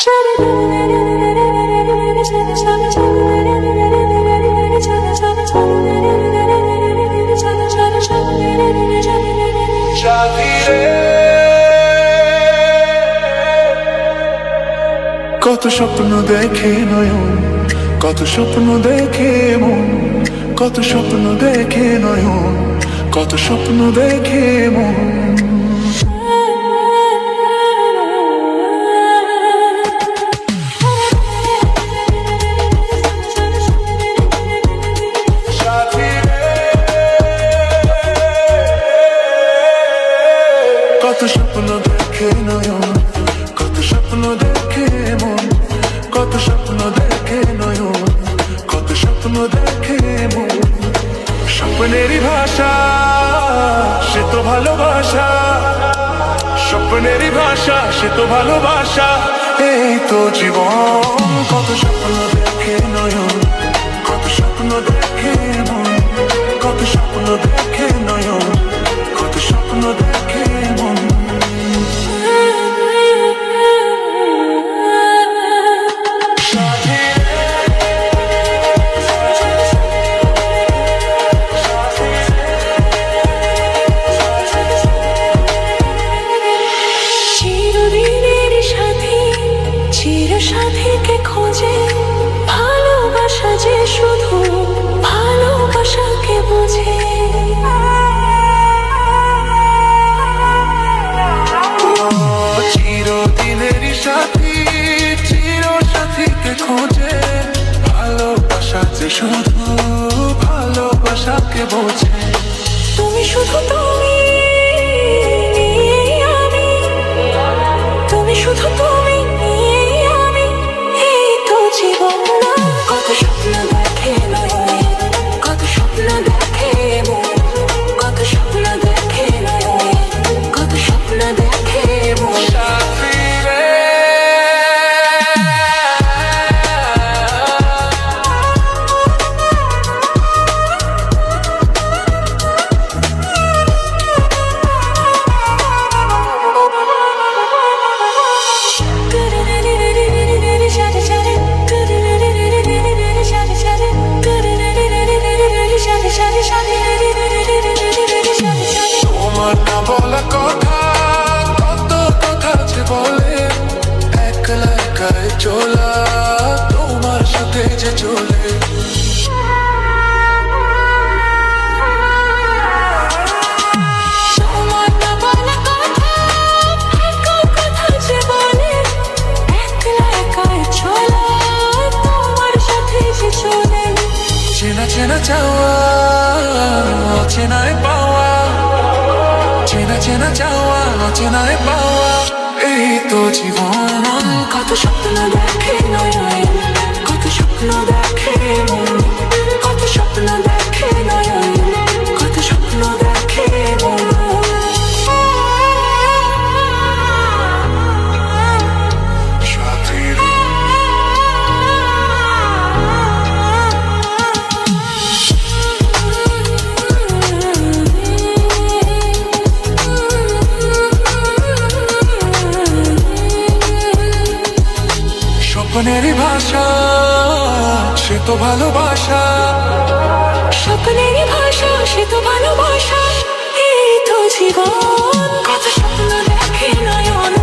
কত স্বপ্ন দেখে নয়ন, কত স্বপ্ন দেখে মন, কত স্বপ্ন দেখে নয়ন, কত স্বপ্ন দেখে মন। কত স্বপ্ন দেখে নয়ন, কত স্বপ্ন দেখে মন, কত স্বপ্ন দেখে নয়ন, কত স্বপ্ন দেখে মন। স্বপ্নেরই ভাষা সে তো ভালোবাসা, স্বপ্নেরই ভাষা সে তো ভালোবাসা, এই তো জীবন। কত স্বপ্ন দেখে নয়ন, কত স্বপ্ন দেখে মন, কত স্বপ্ন দেখে নয়ন, কত স্বপ্ন দেখে মন। সাথীকে খোঁজে ভালোবাসা যে শুধু ভালোবাসাকে বোঝে। চিরদিনেরই সাথী, চির সাথীকে খোঁজে ভালোবাসা যে শুধু ভালোবাসাকে বোঝে। তুমি শুধু তুমি, আমি, তুমি শুধু তুমি, জীবন। কত স্বপ্ন দেখে নয়ন, কত স্বপ্ন দেখে মন, কত স্বপ্ন দেখে নয়ন, কত স্বপ্ন দেখে মন। তোমার না বলা কথা, কত কথা যে বলে, একলা একাই চলা তোমার সাথে যে চলে। তোমার না বলা কথা, একা কথা যে বলে, একলা একাই চলা তোমার সাথে যে চলে। চেনা চেনা চাওয়া, অচেনায় পাওয়া, চেনা চেনা চাওয়া, অচেনায় পাওয়া, এই তো জীবন। কত স্বপ্ন দেখে নয়ন, কত স্বপ্ন দেখে মন, কত স্বপ্ন দেখে নয়ন, কত স্বপ্ন দেখে মন। স্বপ্নেরই ভাষা সে তো ভালোবাসা, স্বপ্নেরই ভাষা সে তো ভালোবাসা, এই তো জীবন। কত স্বপ্ন দেখে নয়ন।